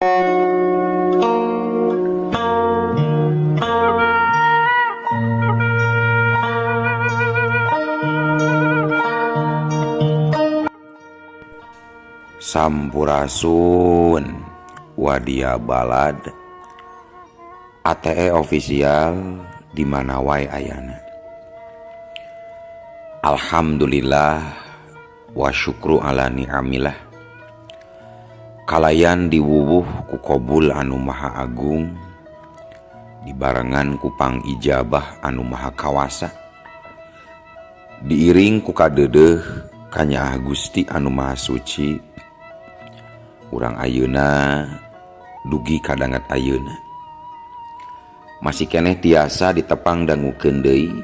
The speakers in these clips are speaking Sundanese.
Sampurasun Wadia Balad ATE official di mana wae ayana. Alhamdulillah wa syukru ala ni'amillah. Kalayan diwuwuh ku qobul anu maha agung, dibarengan ku pang ijabah anu maha kawasa, diiring ku kadeudeuh ka Gusti anu maha suci. Urang ayeuna dugi kadangat ayeuna masih keneh tiasa ditepang dangukeun deui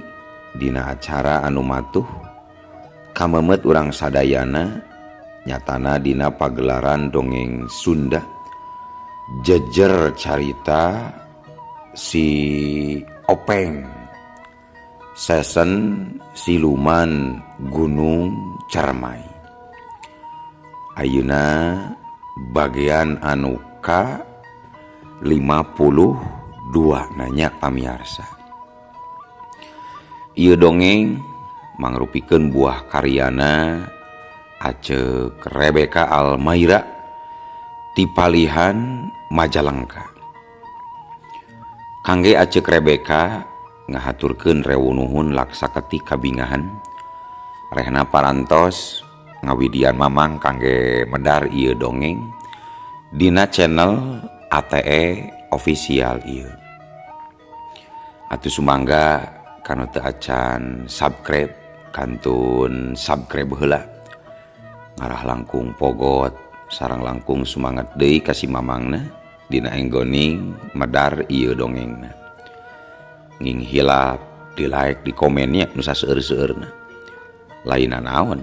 dina acara anu matuh kamemet urang sadayana, nyatana dina pagelaran dongeng Sunda jejer carita si Openg Sesen Siluman Gunung Cermai. Ayeuna bagian anu ka 52 nanya pamiarsa. Ieu dongeng mangrupikeun buah karyana Aceuk Rebeka Almaira ti Palihan Majalengka. Kangge Aceuk Rebeka ngahaturkeun rewunuhun laksaketi kabingahan, rehna parantos ngawidian mamang kangge medar ieu dongeng dina channel ATE official ieu. Atuh sumangga kanu teu acan subscribe kantun subscribe heula, ngarah langkung pogot sareng langkung sumanget deui ka si mamangna dina enggoning medar ieu dongengna. Nging hilap di like di komennya nu saseueur-seueurna laina naon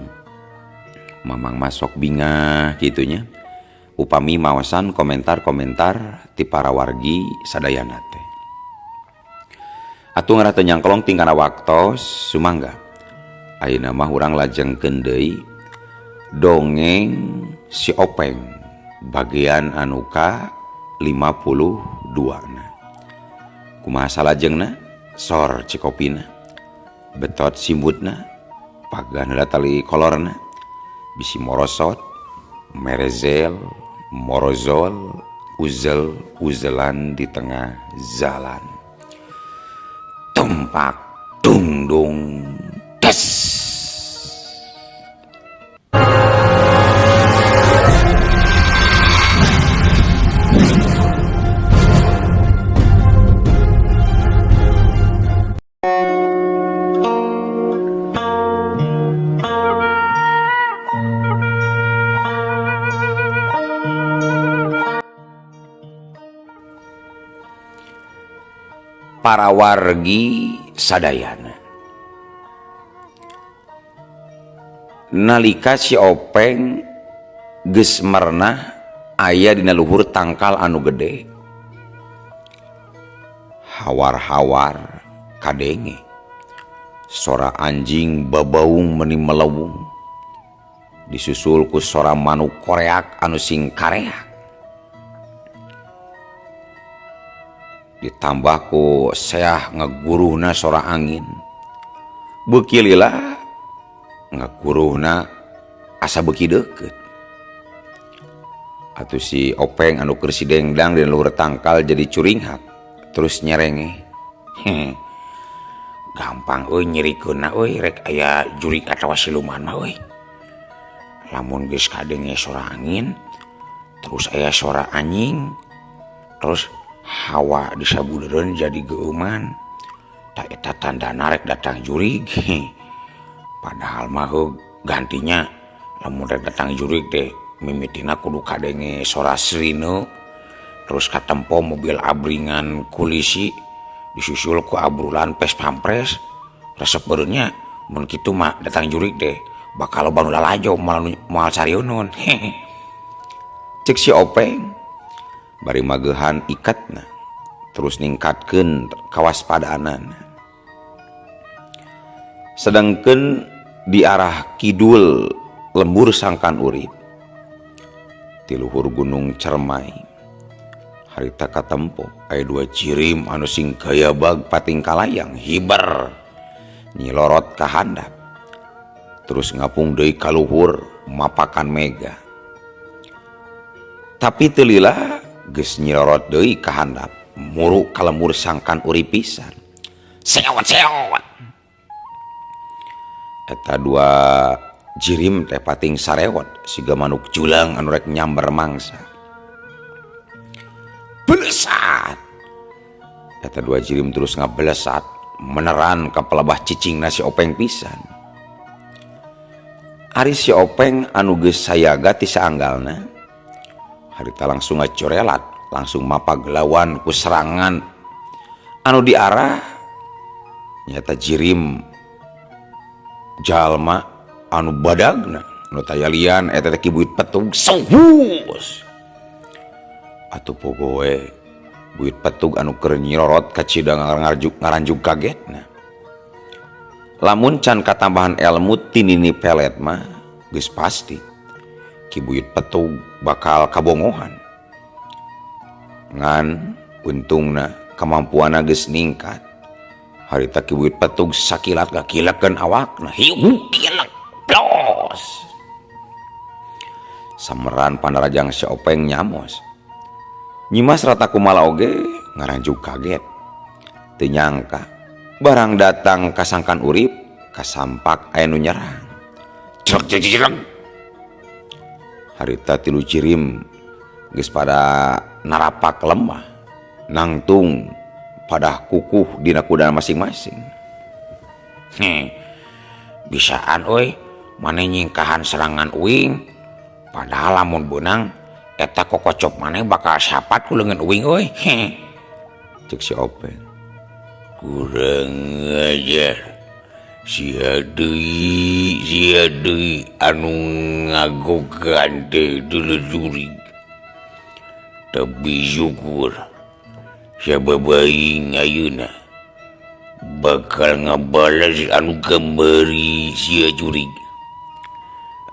mamang masok bingah gitunya upami maosan komentar-komentar ti para wargi sadayana teh. Atuh ngarah teu nyangkolong tingkana waktos sumangga ayeuna mah urang lajengkeun deui dongeng si Openg bagian anu ka 52 na. Kumaha salajengna sor cikopina betot simbutna pagan heula tali kolorna bisi morosot, merezel, morozol, uzel-uzelan di tengah jalan. Tumpak dung dung des. Para wargi sadayana nalika si Openg geus merenah aya dina luhur tangkal anu gede, hawar-hawar kadenge sora anjing babaung meuni melewung disusul ku sora manuk koreak anu sing kareak, ditambah ku seah ngaguruhna sora angin beuki lila ngaguruhna asa beuki deukeut. Atuh si Openg anu keur sidengdang di luhur tangkal jadi curinghak terus nyerenge, gampang euy nyirikeunna euy rek aya jurig atawa siluman mah euy, lamun geus kadenge sora angin terus aya sora anjing terus hawa di sabudeureun jadi geuman, tak eta tandana rek datang jurig. Padahal mah gantinya lamun rek datang jurig teh mimitina kudu kadenge sora sirine terus katempo mobil abringan kulisi disusul ku abrulan pes pampres resep beureunnya mun kitu mah datang jurig teh bakal loba nu lalajo moal sarieun. Cek si Openg bari magehan ikatna terus ningkatkeun kawaspadaanan. Sedangkeun di arah kidul lembur sangkan urip ti luhur Gunung Cermai harita katempo aya 2 jirim anu sing gaya bag pating kalayang hiber nyilorot ka handap terus ngapung deui ka luhur mapakan mega tapi teu lila geus nyilorot deui ka handap muru kalemur sangkan urip pisan seot-seot eta 2 jirim teh pating sarewot siga manuk julang anu rek nyamber mangsa belesat eta 2 jirim terus ngabelesat meneran ka pelebah cicingna si Openg pisan ari si Openg anu geus sayaga ti saanggalna harita langsung ngacorelat langsung mapag lawan ku serangan anu diarah nyata jirim jalma anu badagna anu tayalian eta teh Buit Petug seuhus atuh pogoe Buit Petug anu keur nyirorot ka cidang ngaranjuk kagetna lamun can katambahan ilmu ti nini pelet mah geus pasti Ki Buit Petug bakal kabongohan ngan untungna kemampuanna geus ningkat harita Ki Buit Petug sakilat gakilekeun awakna hiu kilek plos sameran pandarajang si Openg nyamos nyimas rata kumala oge ngaranjuk kaget teu nyangka barang datang kasangkan urip kasampak aya nu nyerang jelek harita 3 jirim geus pada narapak lemah nangtung pada kukuh dina kudana masing-masing bisaan euy maneh nyingkahan serangan uing padahal lamun beunang eta kokocop maneh bakal sapat ku leungeun uing euy cek si Openg kurang ajar sia deui anu ngagogan teh dulur-duri tapi syukur sia babaing ayeuna bakal ngabalas anu kembari sia jurig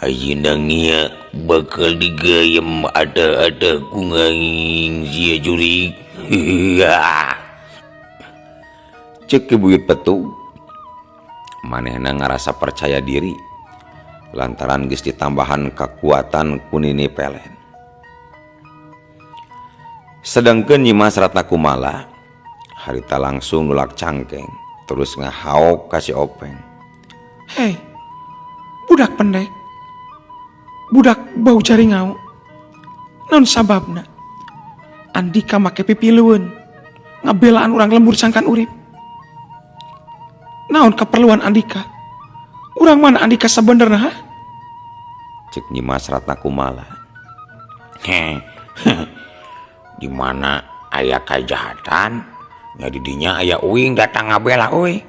ayeuna ngia bakal digayem ada ku ngaing sia jurig cek ke Buit Petug manehna ngarasa percaya diri lantaran geus ditambahan kekuatan ku nini pelen sedangkeun nyimas ratna kumala harita langsung nulak cangkeng terus ngahaok ka si Openg hei budak pendek budak bau jaringau naon sababna Andika make pipilueun ngabelaan urang lembur sangkan urip naon keperluan Andika urang mana Andika sabenerna ha cek nyimas ratna kumala di mana aya kajahatan nya di dinya aya uing datang ngabela euy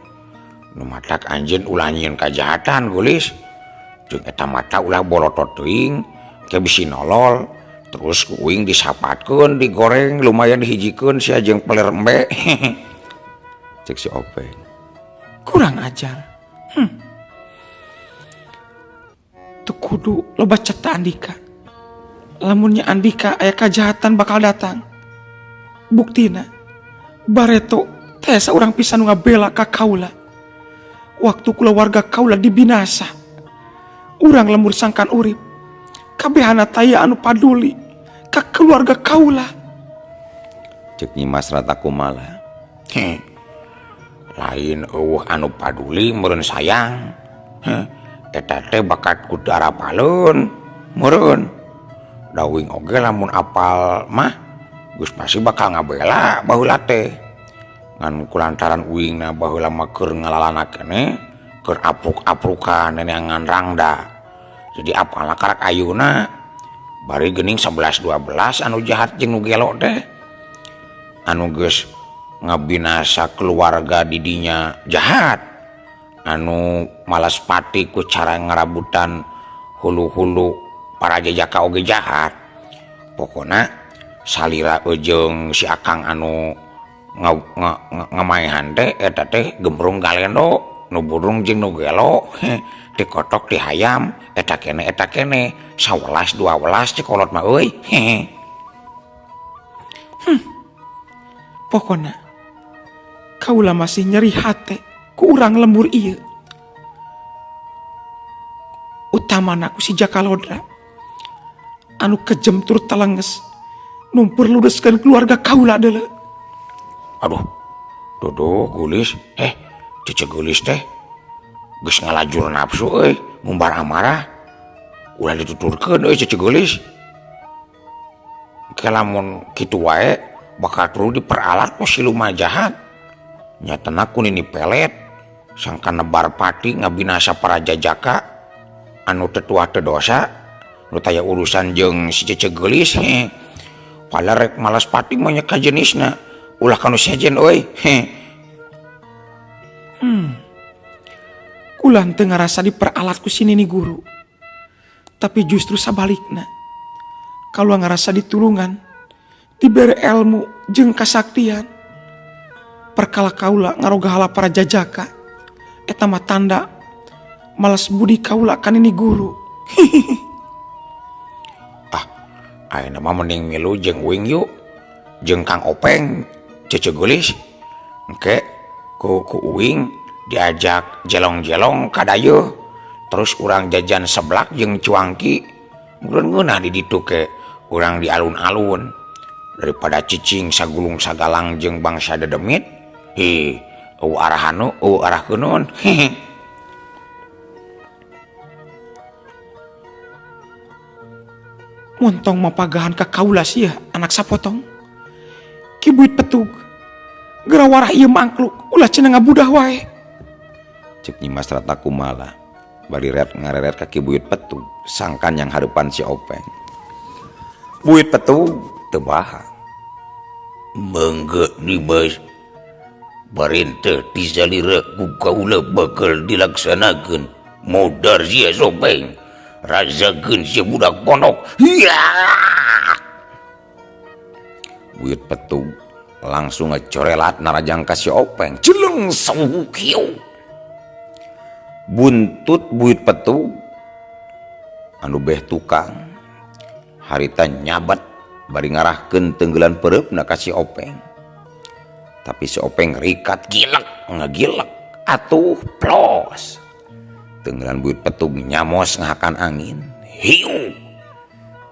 nu matak anjeun ulah nyieun kajahatan gulis jeung eta mata ulah bolotot teuing ke bisi nolol terus ku uing disapatkeun digoreng lumayan dihijikeun sia jeung peler embe cek si Openg kurang ajar tuh kudu loba cerita Andika lamunnya Andika aya kajahatan bakal datang buktina bareto teh saurang pisan ngabela ka kaula waktu keluarga kaula dibinasa urang lembur sangkan urip kabehana taya anu paduli ka keluarga kaula cek nyimas rata kumala lain anu paduli meureun sayang eta teh bakat ku darapaleun meureun dawing oge lamun apal mah geus pasti bakal ngabela baheula teh ngan kulantaran uingna baheula mah keur ngalalana keneh keur apruk-aprukan neneangan rangda jadi apalah karak ayeuna bari geuning 11 12 anu jahat jeung nu gelo teh anu geus ngabinasa keluarga didinya jahat anu malas pati ku cara ngarabutan hulu-hulu para jajaka oge jahat pokona salira jeung si akang anu ngamaehan teh eta teh gembrung galendo nu burung jeung nu gelo dikotok di hayam eta kene 11 12 cekolot mah euy Pokona kaula masih nyeri hati ku urang lembur ieu. Utamana ku si Jakalodra anu kejem turut talenges numpur ludeskeun keluarga kaula deuleu. Aduh, dodo gulis, cece gulis teh geus ngalajur nafsu ngumbar amarah. Ulah dituturkeun cece gulis. Kelamun kitu wae bakal perlu diperalat ku siluman jahat. Nyatana ku nini pelet sangka nebar pati ngabinasa para jajaka anu tetuah tedosa nu taya urusan jeung si cece gelis. Pala rek malas pati mah nya ka jenisna ulah kanu sejen euy. Kula teu ngarasa diperalat ku si nini guru. Tapi justru sabalikna. Kaula ngarasa ditulungan, dibere ilmu jeung kasaktian. Perkala kaula ngarogahala para jajaka, eta mah tanda malas budi kaula ka nini guru. Ayeuna mah mending milu jeung Uing yuk, jeung Kang Openg, cece gelis. Engke ku Uing diajak jelong-jelong ka dayeuh, terus urang jajan seblak jeung cuangki. Meureun ngeunah di ditu ke urang di alun-alun daripada cicing sagulung sagalang jeung bangsa dedemit. Arahanu arah keun. Montong mapagahan ka kaula sia anak sapotong. Ki Buit Petug geura warah ieu mangkluk ulah cenah ngabudah wae. Cek Nyimas Rata kumala bari ret ngareret ka Ki Buit Petug sangkan yang hareupan si Openg. Buit Petug teu baha. Mangga Nimas barenteh ti salira ku kaula bakal dilaksanakeun modar sia Openg. Rasakeun sia budak pondok. Buit Petug langsung ngecorelat narajang ka si Openg. Jeleng sauhu kieu. Buntut Buit Petug anu beh tukang harita nyabat bari ngarahkeun tenggelan pereupna ka si Openg. Tapi si Openg rikat gilek ngagilek atuh plos. Tenggelan Buit Petug nyamos ngahakan angin. Hiu.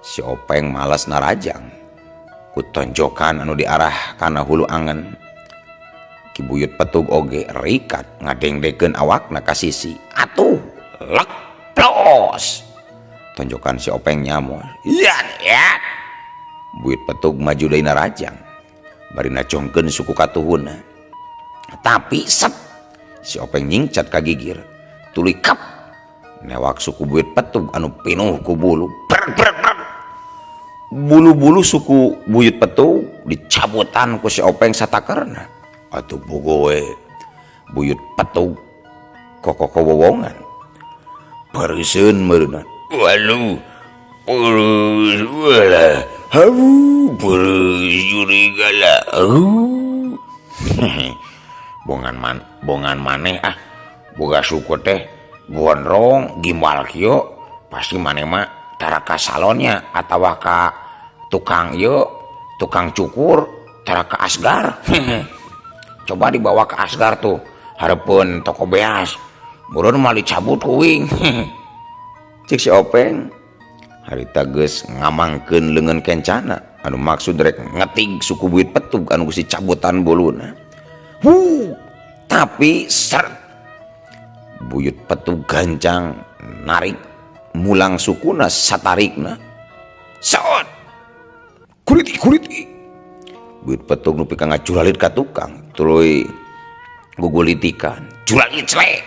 Si Openg malas narajang ku tonjokan anu diarah kana hulu angen. Ki Buit Petug oge rikat ngadengdekeun awakna ka sisi. Atuh lek plos. Tonjokan si Openg nyamos. Ya. Buit Petug maju deui narajang. Bari nacongkeun suku katuhuna. Tapi set si Openg nyingcat ka gigir. Tuluy kap newak suku Buit Petug anu pinuh ku bulu. Bulu-bulu suku Buit Petug dicabutan ku si Openg satakerna. Atuh bogoe Buit Petug kokoko wowongan. Pareuseun meureunna. Walu urus wala hau beus jurigala. Bongan maneh boga suku teh gondrong gimbal kieu pasti maneh mah tara ka salonnya atawa ka tukang cukur tara ka asgar. Coba dibawa ke asgar tuh hareupeun toko beas meureun mah dicabut ku Uing. Cik si Openg harita geus ngamangkeun leungeun kencana anu maksud rek ngetig suku Buit Petug anu geus dicabutan buluna. Tapi Buit Petug gancang narik mulang sukuna satarikna. Saon kuriti Buit Petug nu pika ngaculalit ka tukang tuluy gugulitikan culalit clek.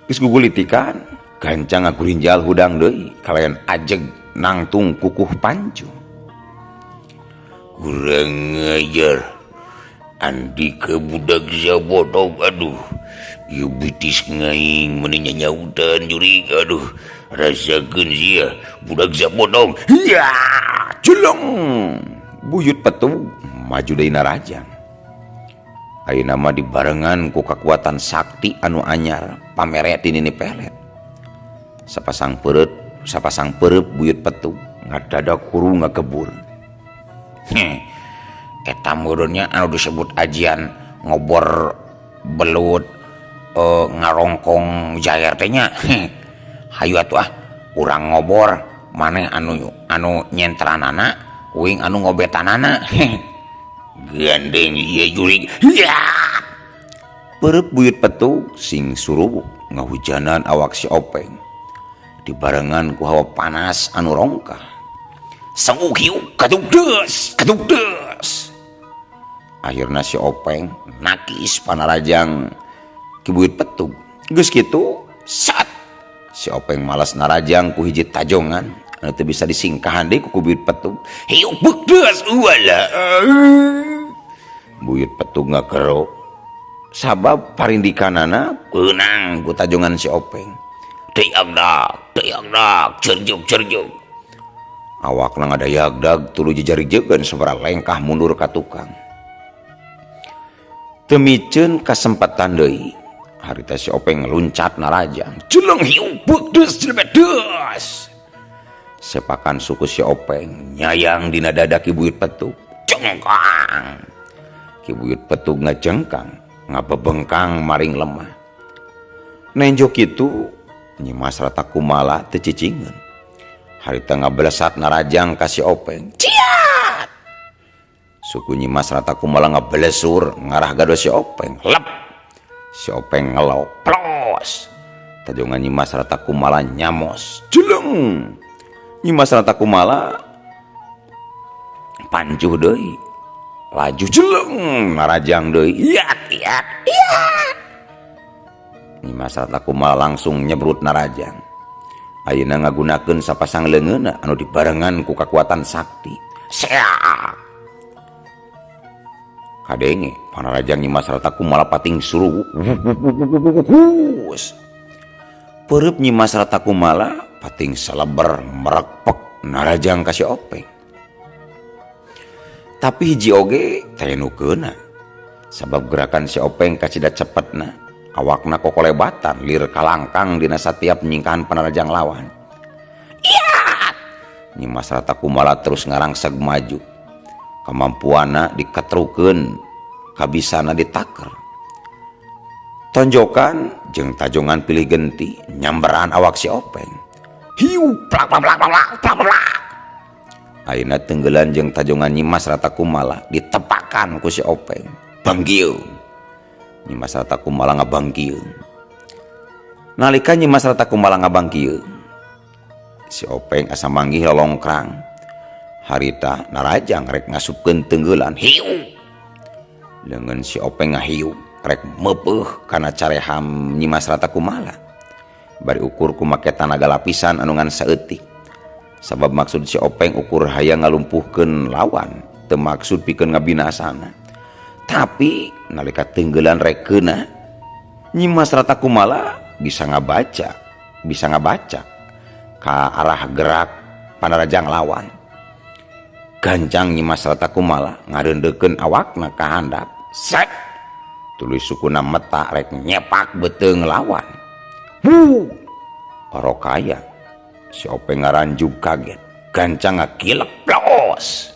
Geus gugulitikan gancang ngagurinjal hudang deui kalayan ajeg nangtung kukuh pancu. Kurang ajar Andika budak zabodog. Aduh ieu bitis ngaing meuni nyanyautan jurig. Aduh rasakeun sia budak zabodog. Ya jeleng Buyut Petug maju deui narajang. Ayeuna mah dibarengan ku kakuatan sakti anu anyar pamere ti nini pelet. Sapasang pereup Buyut Petug ngadadak huru ngakebur. eta meureunnya anu disebut ajian ngobor belut ngarongkong jair teh nya. Hayu atuh urang ngobor maneh anu nyentranana uing anu ngobetanana. Gandeng ieu jurig. Ya. Perep buyut petug sing suruh ngahujanan awak si Openg dibarengan ku hawa panas anu rongkah. Sanguk hiu kaduk deus. Akhirna si Openg nakis panarajang ki buyut petug. Geus kitu sat si Openg malas narajang ku hiji tajongan anu teu bisa disingkahan deui ku buyut petug. Hiu beuk deus ulah. Buyut petug ngakero sabab parindikanana peunang ku tajongan si Openg. Deyak dak, cerjuk. Awakna ngadayagdag tuluy jejarig-jegan sabaraha lengkah mundur ka tukang. Teu miceun kasempatan deui harita si Openg luncat narajang. Jeleng hiu beuk deus jelebet deus. Sepakan suku si Openg nyayang dina dada ki buyut petug. Cengkang. Ki buyut petug ngajengkang ngabebengkang maring lemah. Nenjo kitu Nyimas Rata Kumala teu cicingeun. Harita ngablesat narajang ka si Openg. Ciat. Suku Nyimas Rata Kumala ngablesur ngarah gado si Openg. Lep. Si Openg ngelau Plos. tajongan Nyimas Rata Kumala nyamos. Jeleng. Nyimas Rata Kumala panjuh deui. Laju jeleng narajang deui. Iat. Nyimas Rata Kumala langsung nyebrut narajang. Ayeuna ngagunakeun sapasang leungeunna anu dibarengan ku kakuatan sakti. Seak. Kadenge panarajang Nyimas Rata Kumala pating suruh. Pereup Nyimas Rata Kumala pating saleber merekpek narajang ka si Openg. Tapi hiji oge teu nukeuna. Sabab gerakan si Openg kacida cepetna. Awakna kokolebatan lir kalangkang dina satiap nyingkahan panarajang lawan. Iat. Nyimas Rata Kumala terus ngarangseg maju. Kemampuanna diketrukeun, kabisana ditaker. Tonjokan jeung tajongan pilih genti nyamberan awak si Openg. Hiu plak. Ayeuna tenggelan jeung tajongan Nyimas Rata Kumala ditepakan ku si Openg. Banggieu. Nyimas Rata Kumala ngabangkieun. Nalika Nyimas Rata Kumala ngabangkieun, si Openg asa manggih lolongkrang. Harita narajang rek ngasupkeun tenggelan. Hiu. Leungeun si Openg ngahiu rek meupeuh kana careham Nyimas Rata Kumala. Bari ukur ku make tanaga lapisan anu ngan saeutik. Sabab maksud si Openg ukur hayang ngalumpuhkeun lawan, teu maksud pikeun ngabinasana. Tapi nalika tenggelan rekeuna Nyimas Rata Kumala bisa ngabaca ka arah gerak panarajang lawan. Gancang Nyimas Rata Kumala ngareundekeun awakna ka handap. Set. Tuluy sukuna meta rek nyepak beuteung lawan. Parokaya si Openg ngaranjug kaget. Gancang ngakilek plos.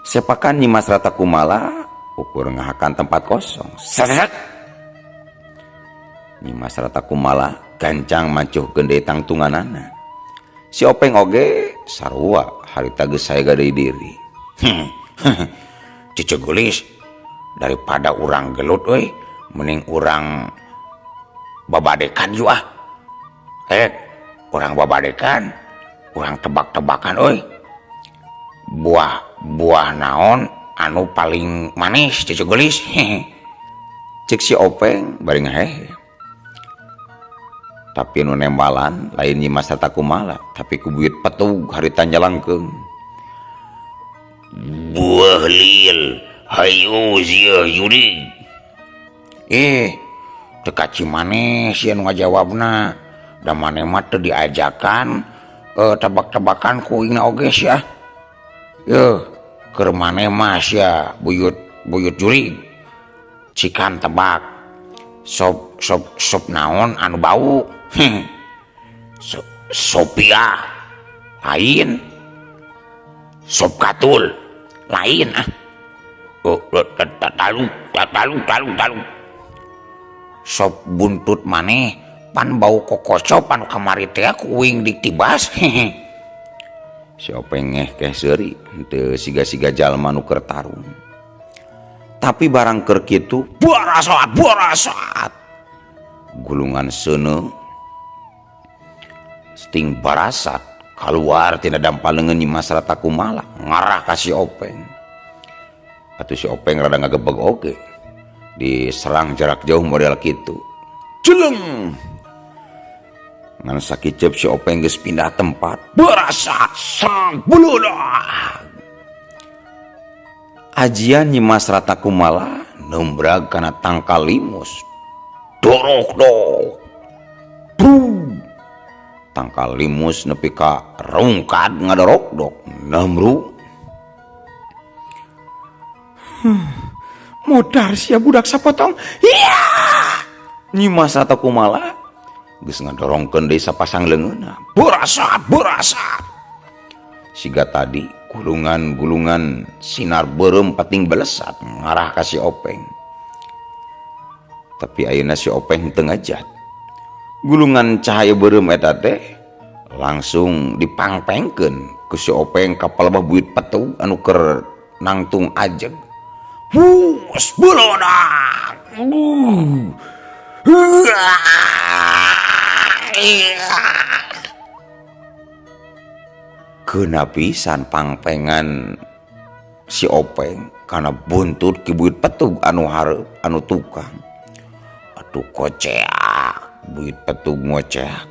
Sepakan Nyimas Rata Kumala ukur ngahakan tempat kosong. Set. Nyimas Rata Kumala gancang mancuhkeun deui tangtunganana. Si Openg oge sarua harita geus saega deui diri. Cucu gulis, daripada urang gelut euy, mending urang babadekan yuk ah. Urang babadekan, urang tebak-tebakan euy. Buah naon anu paling manis cucu gelis. Cek si Openg bari ngahehe. Tapi nu nembalan lain Nyimas Rata Kumala, tapi ku buyut petug harita nyalangkeun. Buah lil. Hayu sia jurig. Teu kaci maneh sia nu ngajawabna. Da maneh mah teu diajakan tebak-tebakan ku ingna oge sia. Keur maneh mah sia buyut jurig. Cikan tebak. Sop naon anu bau? Sopia. Lain. Sop katul. Lain ah. Talu. Sop buntut maneh pan bau kokoco pan kamari teh kuing ditibas. Si Openg ngeh seuri teu siga-siga jalma nu keur tarung. Tapi barang keur kitu barasat. Gulungan seuneu sting barasat keluar tina dampalengeun Nyimas Ratakumala ngarah ka si Openg. Atuh si Openg rada ngagebeg oge. Diserang jarak jauh model kitu. Jeleng. Ngan sakicep si Openg geus pindah tempat. Barasat serang buludak. Ajian Nyimas Ratakumala nembrag kana tangkal limus. Dorok. Tangkal limus nepi ka rungkad ngadorok-dok. Namru. Modar sia budak sapotong. Iya. Nyimas Ratakumala geus ngadorongkeun deui sapasang leungeunna. Barasat. Siga tadi gulungan sinar beureum pating belesat ngarah ka si Openg. Tapi ayeuna si Openg teu ngajat. Gulungan cahaya beureum eta teh langsung dipangpengkeun ku si Openg ka palebah buit petug anu keur nangtung ajeg. Hus bolodak. Keuna pisan pangpengan si Openg kana buntut ki buit petug anu hareup anu tukang. Atuh koceak buit petug ngoceak.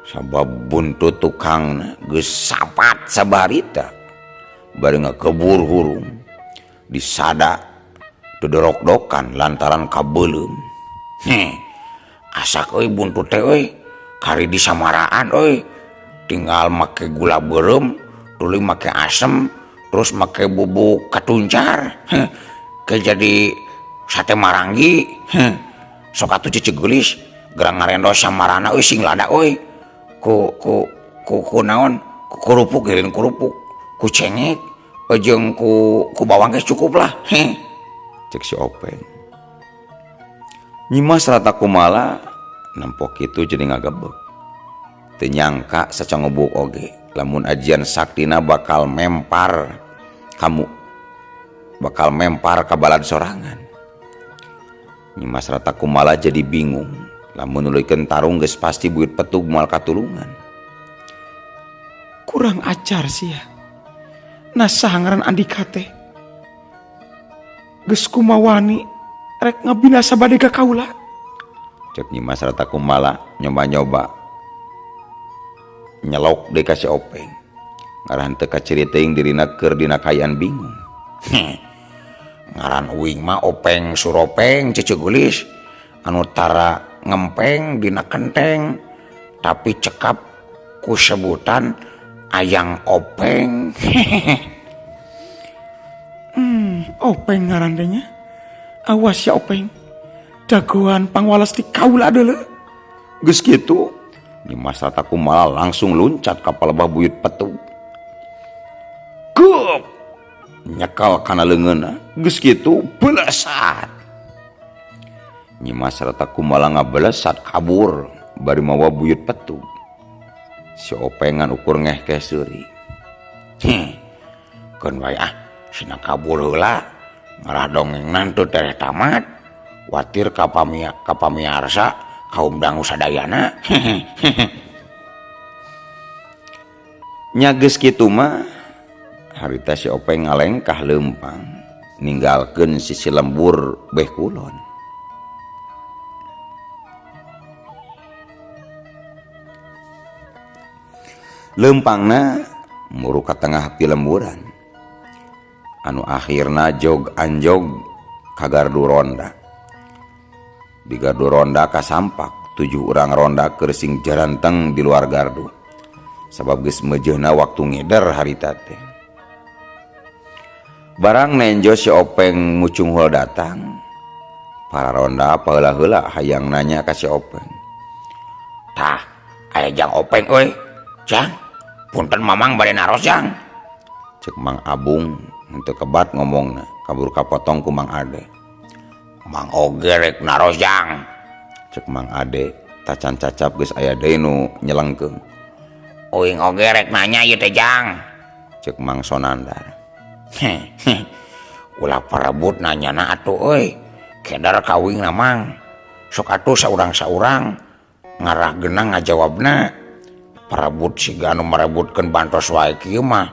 Sabab buntut tukangna geus sapat sabarita bari ngakebur hurung. Disada dodorok-dokan lantaran kabeuleum. Asak euy buntut teh euy kari disamaraan euy. Tinggal make gula beureum, tuluy make asem, terus make bubuk katuncar. Ke jadi sate maranggi. Sok atuh cicing geulis gerang ngarendos samarana euy sing lada euy. Ku naon? Ku kerupuk gireun kerupuk, ku cengek jeung ku bawang geus cukup lah. Cek si Openg. Nyimas Ratakumala nampok kitu jadi ngagebeg. Teu nyangka sacangobuk oge lamun ajian saktina bakal mempar ka balad sorangan. Nyimas Ratakumala jadi bingung lamun nuluykeun tarung geus pasti buit petug moal katulungan. Kurang ajar sia. Nah sahangaran Andika teh geus kumawani rek ngabina sabade ka kaula. Cek Nyimas Ratakumala nyoba-nyoba nyelok deui ka si Openg. Ngaran teu kaciri teuing dirina keur dina kayaan bingung. Ngaran uing mah Openg Suropeng cece gulis anu tara ngempeng dina kenteng tapi cekap ku sebutan Ayang Openg. Openg ngaran teh nya. Awas ya Openg. Jagoan pangwalas di kaula deuleu. Geus kitu Nyimas Ratakumala langsung loncat ka palebah buyut petug. Geup nyekal kana leungeunna. Geus kitu belesat. Nyimas Ratakumala ngabelesat kabur bari mawa buyut petug. Si Opengan ukur ngeh seuri. Keun wae sina kabur heula ngarah dongengnan teu tereh tamat. Watir ka pamiarsa kaum dangu sadayana. Nya geus kitu mah harita si Openg ngalengkah leumpang ninggalkeun sisi lembur beh kulon. Leumpangna muru ka tengah ti lemburan. Anu akhirna jog anjog ka gardu ronda. Di gardu ronda kasampak 7 urang ronda keur sing jaranteng di luar gardu. Sabab geus meujeuhna waktu ngeder harita teh. Barang nenjo si Openg ngucung heul datang. Para ronda paheula-heula hayang nanya ka si Openg. Tah, aya Jang Openg euy. Jang, punten mamang bade naros Jang. Cek Mang Abung Henteu kebat ngomongna, kabur kapotong ku Mang Ade. Mang oge rek naros jang. Cek Mang Ade, tacan cacap geus aya deui nu nyelengkeung. Uing oge rek nanya ieu teh jang. Cek Mang Sonandar. Ulah parebut nanyana atuh euy. Kedar kawing na Mang. Sok atuh saurang-saurang ngarah geunang ngajawabna. Parebut siga anu marebutkeun bantos wae kieu mah.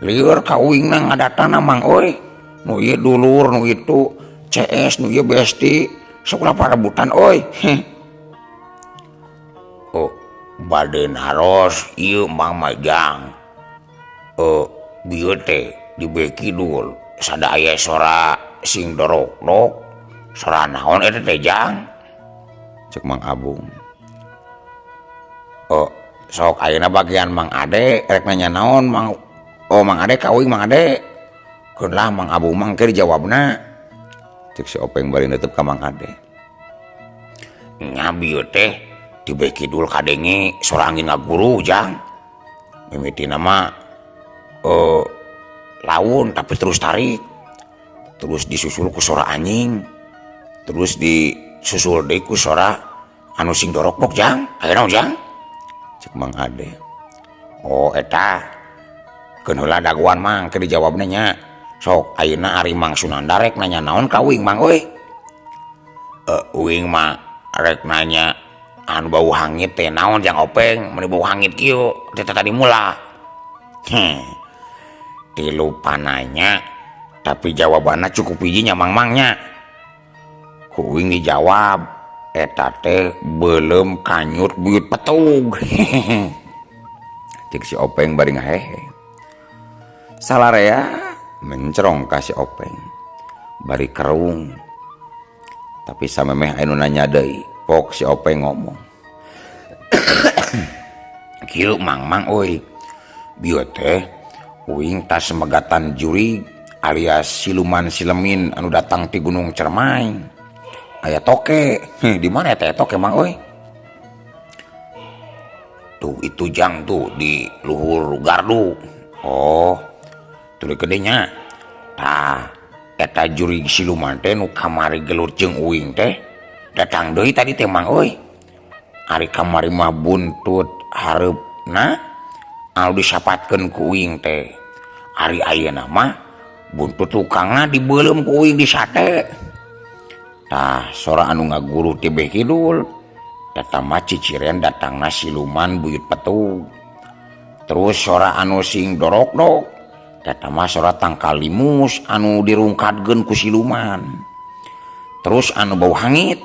Lieur kawingna ngadatana Mang euy. Nu ieu dulur, nu itu CS, nu ieu besti. Sok ulah parebutan euy. Oh, bade naros ieu Mang Majang. Bieu teh dibeki dul. Sada aya sora sing dorok-dok. Sora naon eta teh jang? Cek Mang Abung. Sok ayeuna bagian Mang Ade rek nanya naon Mang. Oh Mang Ade kawing Mang Ade. Keun lah Mang Abung mah keur dijawabna. Cek si Openg bari neuteub ka Mang Ade. Nya bieu teh dibeki dul kadenge sora angin ngaguru jang. Mimitina mah laun tapi terus tarik. Terus disusul ku sora anjing. Terus disusul deui ku sora anu sing dorok-dok jang. Aya naon jang? Cek Mang Ade. Oh eta keun heula daguan Mang keur dijawabna nya. Sok ayeuna ari Mang Sunandar rek nanya naon ka uing Mang euy. Uing mah rek nanya anu bau hangit teh naon jang Openg mun bau hangit kieu teh tadi mula. Tilu pananya tapi jawabannya cukup hiji nya Mang-mangnya. Uing dijawab eta teh belum kanyut buyut petug. Cek si Openg bari ngahehe. Salarea mencerong ka si Openg. Bari kerung. Tapi samemeh anu nanya deui, pok si Openg ngomong. Kieu Mang euy. Bieu teh uing tas semegatan jurig alias siluman silemin anu datang ti Gunung Cermai. Aya toke. Di mana eta toke Mang euy? Tuh itu jang tuh di luhur gardu. Oh, tuluy gedenya. Tah, eta jurig siluman teh nu kamari gelut jeung uing teh datang deui tadi teh Mang euy. Ari kamari mah buntut hareupna anu disapatkeun ku uing teh. Ari ayeuna mah buntut tukangna dibeuleum ku uing di sate. Tah, sora anu ngaguru ti beh kidul. Eta mah ciciren datangna siluman buyut petug. Terus sora anu sing dorok-dok. Eta mah sora tangkal limus anu dirungkatkeun ku siluman. Terus anu bau hangit.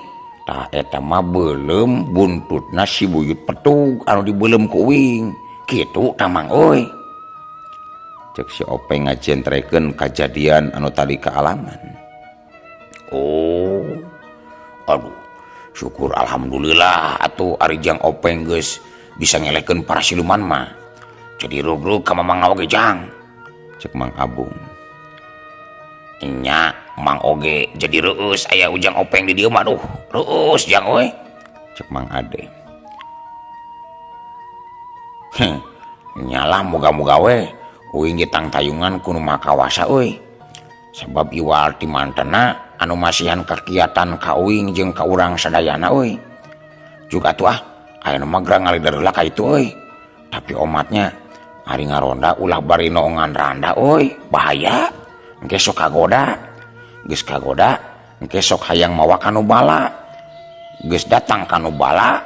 Tah eta mah beuleum buntutna si buyut petug anu dibeuleum ku uing. Kitu tah Mang euy. Cek si Openg ngajentrekeun kajadian anu tadi kaalaman. Oh. Aduh. Syukur alhamdulillah atuh ari jang Openg geus bisa ngelehkeun para siluman mah. Jadi rugrug ka Mamang oge jang. Cek Mang Abung. Nya Mang oge jadi reueus aya ujang Openg di dieu mah aduh. Reueus jang euy. Cek Mang Ade. Nyalah moga-moga we uing ditang tayungan kudu makawasa euy. Sebab iwal ti mantena anu masihan kegiatan ka uing jeung ka urang sadayana euy. Juga tuh ayeuna mah gerang ngalider heula ka itu euy. Tapi omatnya ari ngaronda ulah bari noongan randa euy, bahaya. Engke sok kagoda. Geus kagoda, engke sok hayang mawa kanu bala. Geus datang kanu bala,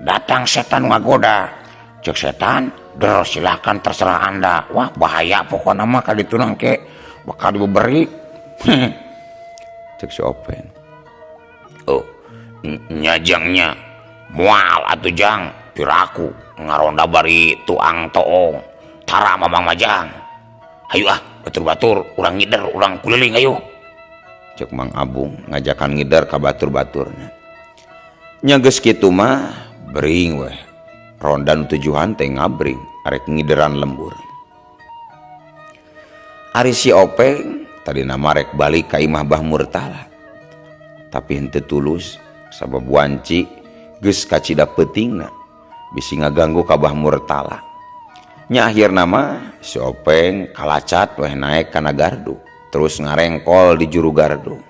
datang setan ngagoda. Cek setan, "Der silahkan terserah Anda." Wah, bahaya pokokna mah kaditu engke bakal diberi. Cek si Openg. Oh, nyajangnya mual atuh jang piraku ngaronda bari tuang toong tara Mamang Majang. Hayu batur-batur urang ngider urang kuliling ayo. Cek Mang Abung ngajakan ngider ka batur-baturna. Nya geus kitu mah bering weh. Ronda nu tujuan teh ngabring arek ngideran lembur. Ari si Openg tadi nama rek balik ka imah Bah Murtala. Tapi henteu tulus sabab wanci geus kacida peutingna bisi ngaganggu ka Bah Murtala. Nya akhir nama si Openg kalacat weh naik kana gardu, terus ngarengkol di juru gardu.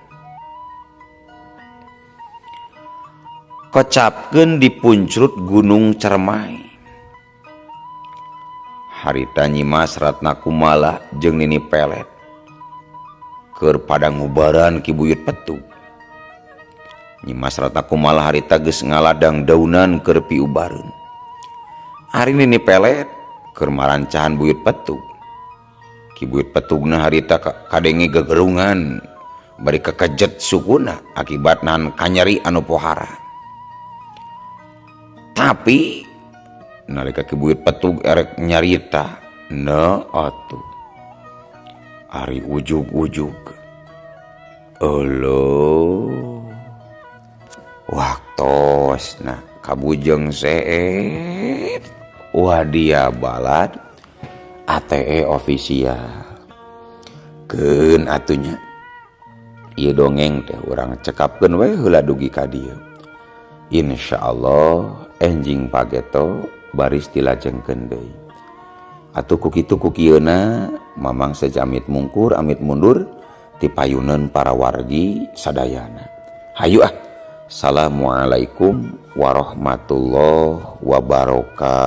Kocapkeun di puncrut Gunung Cermai. Harita Nyimas Ratna Kumala jeung Nini Pelet keur pada ngubaran ki buyut Petug. Nyimas Ratna Kumala harita geus ngaladang daunan keur piubareun. Ari Nini Pelet keur marancahan buyut Petug. Ki buyut Petugna harita kadenge gegerungan bari kekejet sukuna akibat nahan kanyeri anu pohara. Tapi nalika ki buyut Petug erek nyarita, atuh ari ujug-ujug eueuh waktosna kabujeng seet wadia balad ATE ofisial keun atunya. Ieu dongeng teh urang cekapkeun we heula dugi ka dieu. Insyaallah enjing pageto baris dilajengkeun deui. Atuh ku kitu ku kieuna mamang sejamit mungkur amit mundur ti payuneun para wargi sadayana. Hayu ah. Assalamualaikum warahmatullahi wabarakatuh.